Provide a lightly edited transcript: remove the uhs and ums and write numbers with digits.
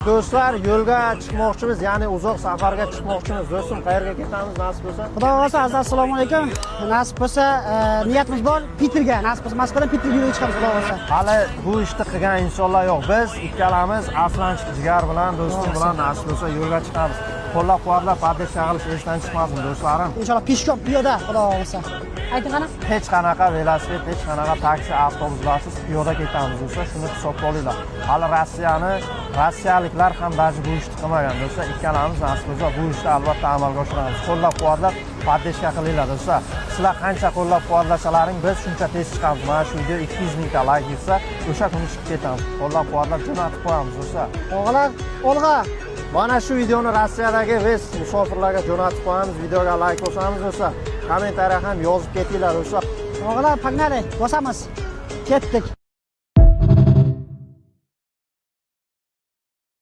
Do'stlar, yo'lga chiqmoqchimiz, ya'ni uzoq safarga chiqmoqchimiz. Do'stim, qayerga ketamiz nasib bo'lsa? Xudo xolasa, assalomu alaykum. Nasib bo'lsa, niyatimiz bor Peterga, nasib bo'lsa Moskvadan Peterga yo'lga chiqamiz, xudo xolasa. Hali bu ishni qilgan insonlar yo'q. Biz ikkalamiz Aslanchik Jigar bilan, do'stim bilan nasib bo'lsa yo'lga chiqamiz. Qo'llab-quvvatlab, podдержка qilish esdan chiqmasin do'stlarim. Inshaalloh peshkom piyoda, xudo xolasa. Ayting qani? Hech qanaqa velosiped, hech qanaqa taksi, avtobuslarsiz piyoda ketamiz do'stlar. Shuni hisobga olinglar. Hali rossiyaliklar ham даже bu ishni qilmagan do'stlar. Ikkalamiz nasib bo'lsa bu ishni albatta amalga oshiramiz. Qo'llab-quvvatlab, podдержка qilinglar do'stlar. Sizlar qancha qo'llab-quvvatlasalaring, biz shuncha tez chiqamiz. Mana shu video 200 mingta layk yig'sa, o'sha kuni chiqib ketamiz. Qo'llab-quvvatlab jo'natib qo'yamiz do'stlar. O'g'lar, olg'a. Mana shu videoni Rossiyadagi biz musofirlarga jo'natib qo'yamiz. Videoga layk bosamiz do'stlar. Kommentariya ham yozib ketinglar do'stlar. O'g'lar, pagnali, bosamiz. Ketdik.